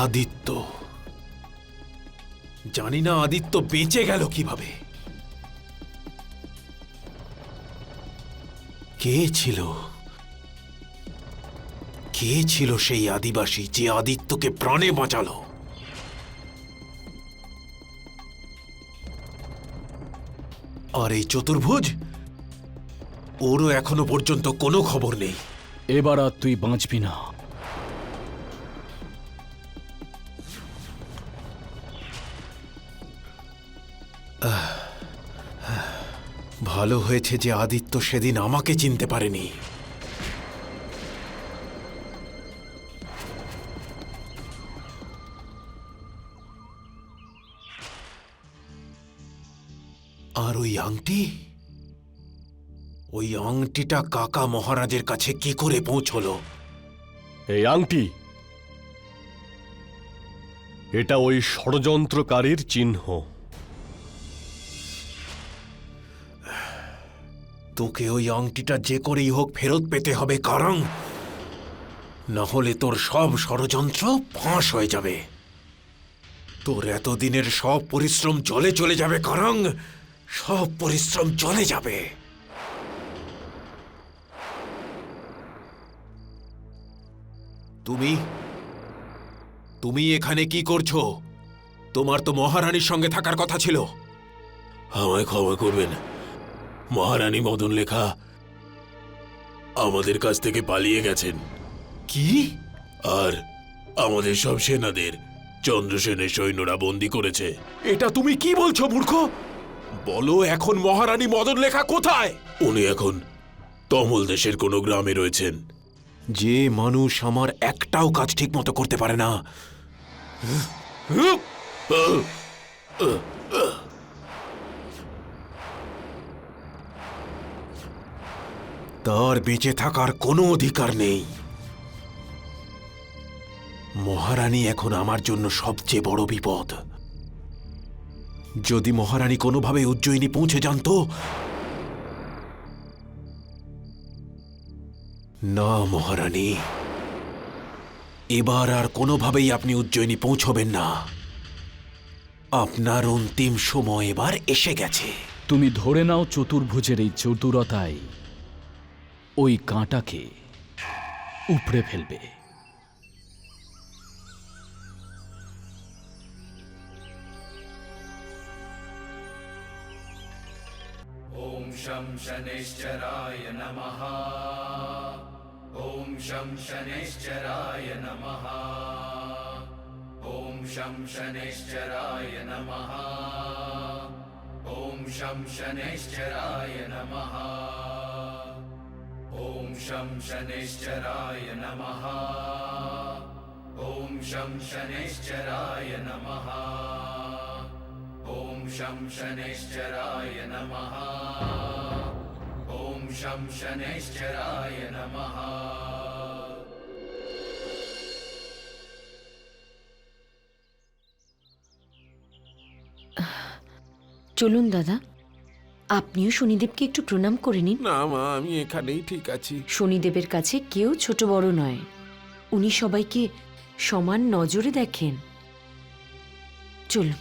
আদিত্য, জানি না আদিত্য বেঁচে গেল কিভাবে। কে ছিল সেই আদিবাসী যে আদিত্যকে প্রাণে বাঁচালো? আর এই চতুর্ভুজ, ওরও এখনো পর্যন্ত কোনো খবর নেই। এবার আর তুই বাঁচবি না। ভালো হয়েছে যে আদিত্য সেদিন আমাকে চিনতে পারেনি। আর ওই আংটিটা কাকা মহারাজের কাছে কি করে পৌঁছলো? এই আংটি, এটা ওই ষড়যন্ত্রকারীর চিহ্ন। তোকে ওই আংটিটা যে করেই হোক ফেরত পেতে হবে কারণ, না হলে তোর সব ষড়যন্ত্র ফাঁস হয়ে যাবে। তোর এতদিনের সব পরিশ্রম জলে চলে যাবে কারণ, সব পরিশ্রম চলে যাবে। তুমি এখানে কি করছো? তোমার তো মহারানীর সঙ্গে থাকার কথা ছিল। আমায় ক্ষমা করবেন, মহারানী মদনলেখা আমাদের কাছ থেকে পালিয়ে গেছেন। কি? আর আমাদের সব সেনাদের চন্দ্রসেনের সৈন্যরা বন্দী করেছে। এটা তুমি কি বলছো মূর্খ? বলো এখন মহারানী মদনলেখা কোথায়? উনি এখন তমল দেশের কোনো গ্রামে রয়েছেন। যে মানুষ আমার একটাও কাজ ঠিক মতো করতে পারে না, তার বেঁচে থাকার কোনো অধিকার নেই। মহারানী এখন আমার জন্য সবচেয়ে বড় বিপদ। যদি মহারানী কোনোভাবে উজ্জয়িনী পৌঁছে যান তো? না মহারানী, এবার আর কোনোভাবেই আপনি উজ্জয়িনী পৌঁছবেন না। আপনার অন্তিম সময় এবার এসে গেছে। তুমি ধরে নাও চতুর্ভুজের এই চতুরতায় ওই কাঁটাকে উপড়ে ফেলবে। ওম শম শনৈশ্চরায় নমঃ। ওম শম শনৈশ্চরায় নমঃ। ওম শম শনৈশ্চরায় নমঃ। ওম শম শনৈশ্চরায় নমঃ। ওম শম শনৈশ্চরায় নমঃ। ওম শম শনৈশ্চরায় নমঃ। ওম শম শনৈশ্চরায় নমঃ। ওম শম শনৈশ্চরায় নমঃ। চলুন দাদা, আপনিও শনিদেবকে একটু প্রণাম করে নিন। না মা, আমি এখানেই ঠিক আছি। শনিদেবের কাছে কেউ ছোট বড় নয়, উনি সবাইকে সমান নজরে দেখেন। চলুন।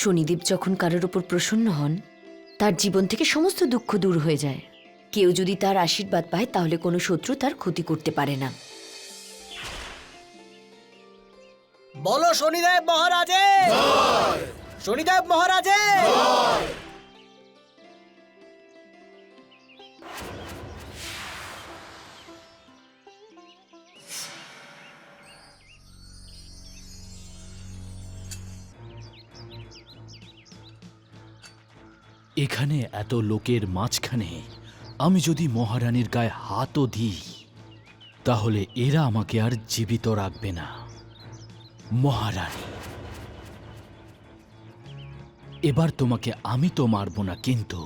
শনিদেব যখন কারোর ওপর প্রসন্ন হন, তার জীবন থেকে সমস্ত দুঃখ দূর হয়ে যায়। কেউ যদি তার আশীর্বাদ পায় তাহলে কোনো শত্রু তার ক্ষতি করতে পারে না। বলো শনিদেব মহারাজে, শনিদেব মহারাজে। এখানে এত লোকের মাঝখানে আমি যদি মহারানীর গায়ে হাতও দিই, তাহলে এরা আমাকে আর জীবিত রাখবে না। মহারানী এবার তোমাকে আমি তো মারব না, কিন্তু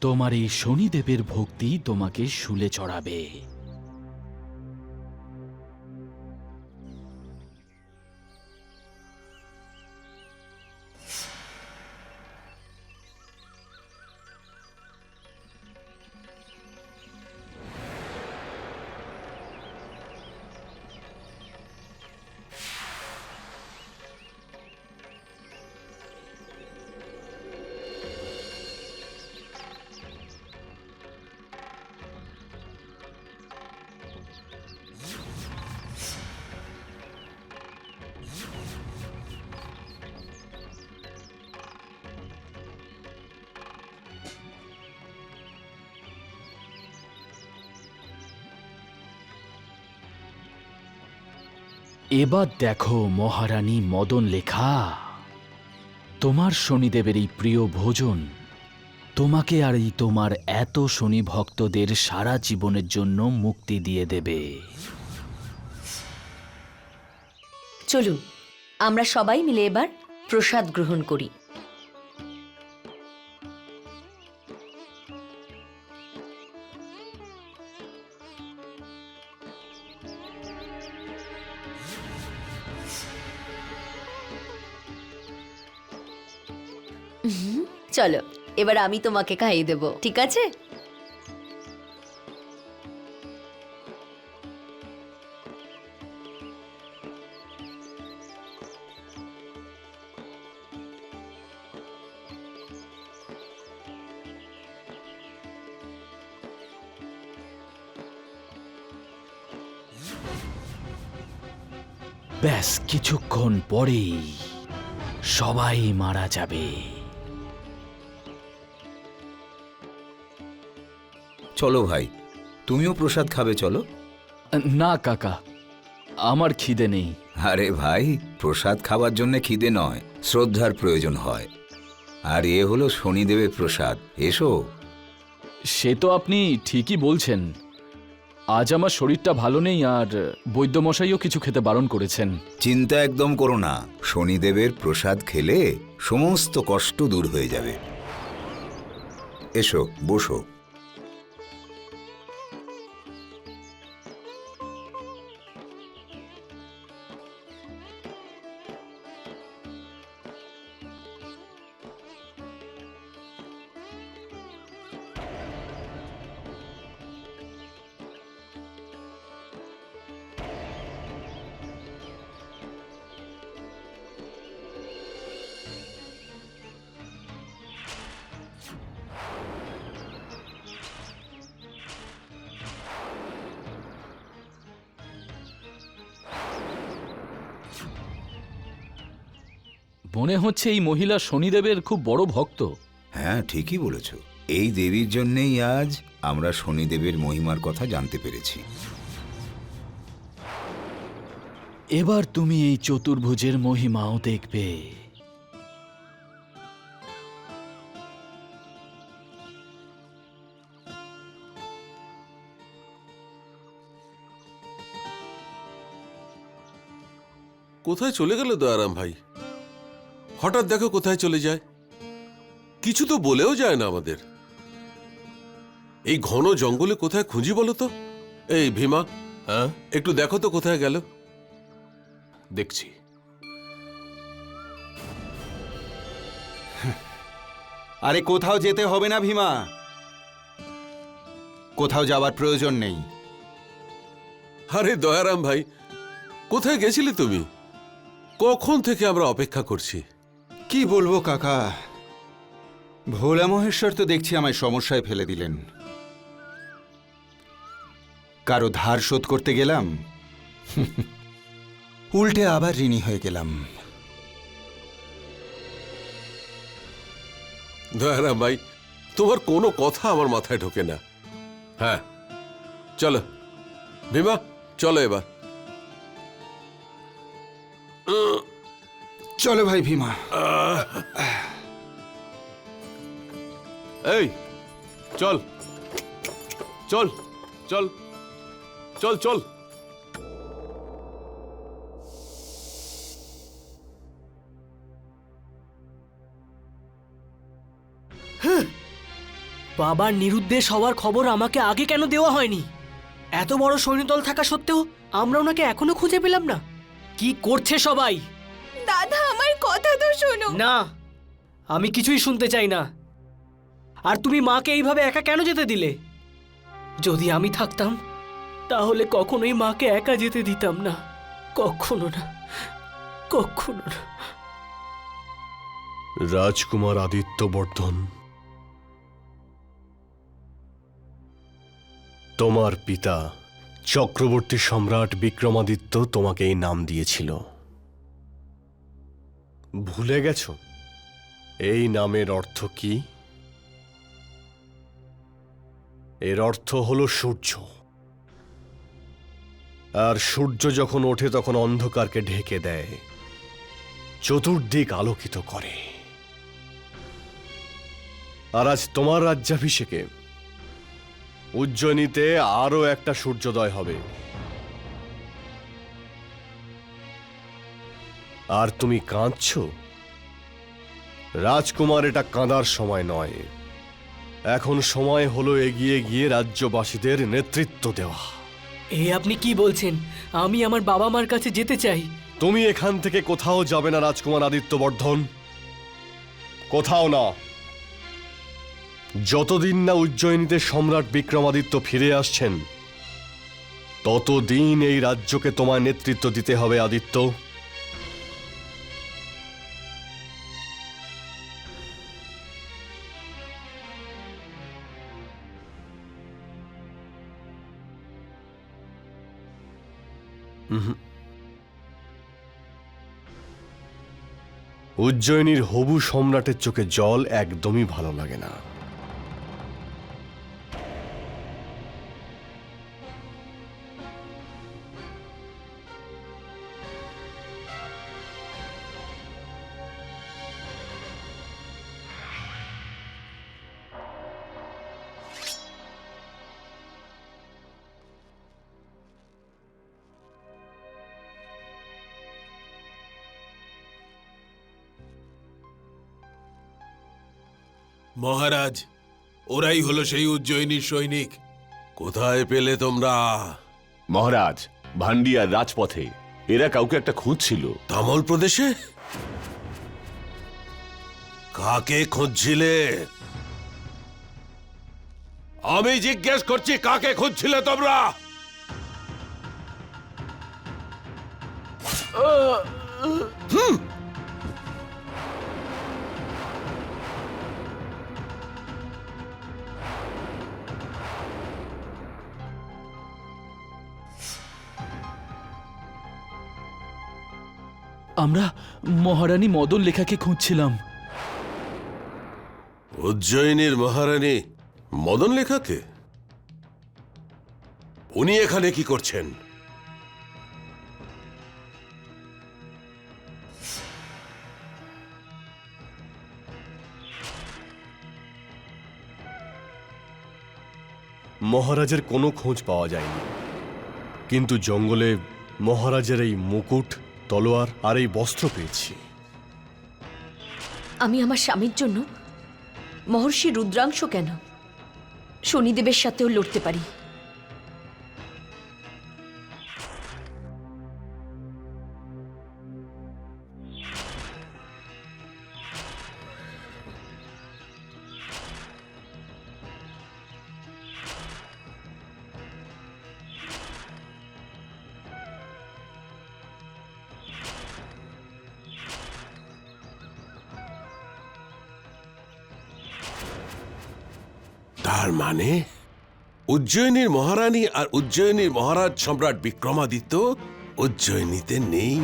তোমার এই শনিদেবের ভক্তি তোমাকে শুলে চড়াবে। এবার দেখো মহারানী মদন লেখা, তোমার শনিদেবের এই প্রিয় ভোজন তোমাকে আর এই তোমার এত শনি ভক্তদের সারা জীবনের জন্য মুক্তি দিয়ে দেবে। চলুন আমরা সবাই মিলে এবার প্রসাদ গ্রহণ করি। চলো এবার আমি তোমাকে খাইয়ে দেব, ঠিক আছে? ব্যাস কিছুক্ষণ পরেই সবাই মারা যাবে। চলো ভাই, তুমিও প্রসাদ খাবে, চলো। না কাকা, আমার খিদে নেই। আরে ভাই, প্রসাদ খাবার জন্য খিদে নয়, শ্রদ্ধার প্রয়োজন হয়। আর এ হলো শনিদেবের প্রসাদ, এসো। সে তো আপনি ঠিকই বলছেন। আজ আমার শরীরটা ভালো নেই, আর বৈদ্যমশাইও কিছু খেতে বারণ করেছেন। চিন্তা একদম করো না, শনিদেবের প্রসাদ খেলে সমস্ত কষ্ট দূর হয়ে যাবে। এসো, বসো। মনে হচ্ছে এই মহিলা শনিদেবের খুব বড় ভক্ত। হ্যাঁ, ঠিকই বলেছ। এই দেবীর জন্যেই আজ আমরা শনিদেবের মহিমার কথা জানতে পেরেছি। এবার তুমি এই চতুর্ভুজের মহিমাও দেখবে। কোথায় চলে গেল দয়ারাম ভাই? হঠাৎ দেখো কোথায় চলে যায়, কিছু তো বলেও যায় না আমাদের। এই ঘন জঙ্গলে কোথায় খুঁজি বলো তো? এই ভীমা, হ্যাঁ, একটু দেখো তো কোথায় গেল। দেখছি। আরে কোথাও যেতে হবে না ভীমা, কোথাও যাবার প্রয়োজন নেই। আরে দয়ারাম ভাই, কোথায় গেছিলে তুমি? কখন থেকে আমরা অপেক্ষা করছি। কি বলবো কাকা, ভোলা মহেশ্বর তো দেখছি আমায় সমস্যায় ফেলে দিলেন। কারো ধার শোধ করতে গেলাম, উল্টে আবার ঋণী হয়ে গেলাম। দয়ারাম ভাই, তোমার কোনো কথা আমার মাথায় ঢোকে না। হ্যাঁ চলো ভীমা, চলো এবার। চলো ভাই ভীমা। এই চল চল চল চল চল। বাবার নিরুদ্দেশ হওয়ার খবর আমাকে আগে কেন দেওয়া হয়নি? এত বড় সৈন্যদল থাকা সত্ত্বেও আমরা ওনাকে এখনো খুঁজে পেলাম না। কি করছে সবাই? দাদা আমার কথা তো শোনো। না, আমি কিছুই শুনতে চাই না। আর তুমি মাকে এইভাবে একা কেন যেতে দিলে? যদি আমি থাকতাম তাহলে কখনোই মাকে একা যেতে দিতাম না, কখনো না, কখনো না। রাজকুমার আদিত্যবর্ধন, তোমার পিতা চক্রবর্তী সম্রাট বিক্রমাদিত্য তোমাকে এই নাম দিয়েছিল। ভুলে গেছো এই নামের অর্থ কি? এর অর্থ হলো সূর্য। আর সূর্য যখন ওঠে তখন অন্ধকারকে ঢেকে দেয়, চতুর্দিক আলোকিত করে। আর আজ তোমার রাজ্যাভিষেকে উজ্জয়িনীতে আরো একটা সূর্যোদয় হবে। আর তুমি কাঁদছো? রাজকুমার, এটা কাঁদার সময় নয়। এখন সময় হলো এগিয়ে গিয়ে রাজ্যবাসীদের নেতৃত্ব দেওয়া। এ আপনি কি বলছেন? আমি আমার বাবা মার কাছে যেতে চাই। তুমি এখান থেকে কোথাও যাবে না রাজকুমার আদিত্যবর্ধন, কোথাও না। যতদিন না উজ্জয়িনীতে সম্রাট বিক্রমাদিত্য ফিরে আসছেন, ততদিন এই রাজ্যকে তোমায় নেতৃত্ব দিতে হবে আদিত্য। উজ্জয়িনীর হবু সম্রাটের চোখে জল একদমই ভালো লাগে না। মহারাজ, ওরাই হলো সেই উজ্জয়িনীর সৈনিক। কোথায় পেলে তোমরা? মহারাজ, ভান্ডিয়ার রাজপথে এরা কাউকে একটা খুঁজছিল। তামল প্রদেশে? কাকে খুঁজছিলে? আমি জিজ্ঞেস করছি, কাকে খুঁজছিলে তোমরা? আমরা মহারানী মদন লেখাকে খুঁজছিলাম। উজ্জয়িনীর মহারানী মদন লেখাকে? উনি এখানে কি করছেন? মহারাজের কোনো খোঁজ পাওয়া যায়নি, কিন্তু জঙ্গলে মহারাজের এই মুকুট, তলোয়ার আর এই বস্ত্র পেয়েছি। আমি আমার স্বামীর জন্য মহর্ষি রুদ্রাংশ কেন, শনিদেবের সাথেও লড়তে পারি। তার মানে উজ্জয়িনীর মহারানী আর উজ্জয়িনীর মহারাজ সম্রাট বিক্রমাদিত্য উজ্জয়িনীতে নেই।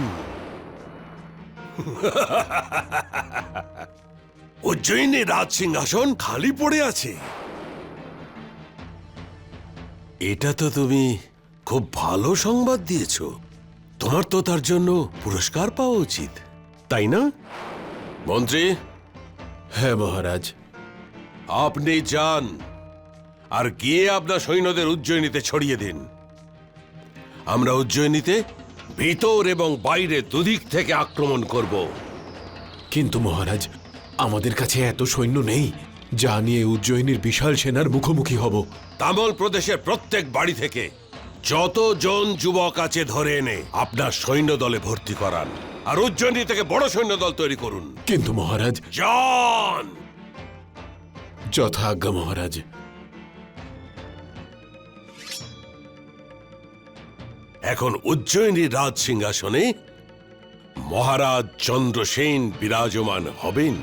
উজ্জয়িনীর রাজ সিংহাসন খালি পড়ে আছে। এটা তো তুমি খুব ভালো সংবাদ দিয়েছ। তোমার তো তার জন্য পুরস্কার পাওয়া উচিত, তাই না মন্ত্রী? হ্যাঁ মহারাজ। আপনি যান আর গিয়ে আপনার সৈন্যদের উজ্জয়িনীতে ছড়িয়ে দিন। আমরা উজ্জয়িনীতে ভিতর এবং বাইরে দুদিক থেকে আক্রমণ করব। কিন্তু মহারাজ, আমাদের কাছে এত সৈন্য নেই। যা নিয়ে উজ্জয়িনীর বিশাল সেনার মুখোমুখি হব। তামল প্রদেশের প্রত্যেক বাড়ি থেকে যতজন যুবক আছে ধরে এনে আপনার সৈন্য দলে ভর্তি করান, আর উজ্জয়িনী থেকে বড় সৈন্য দল তৈরি করুন। কিন্তু মহারাজ। যান। যথা আজ্ঞা মহারাজ। এখন উজ্জয়িনীর রাজ সিংহাসনে মহারাজ চন্দ্রসেন বিরাজমান হবেন।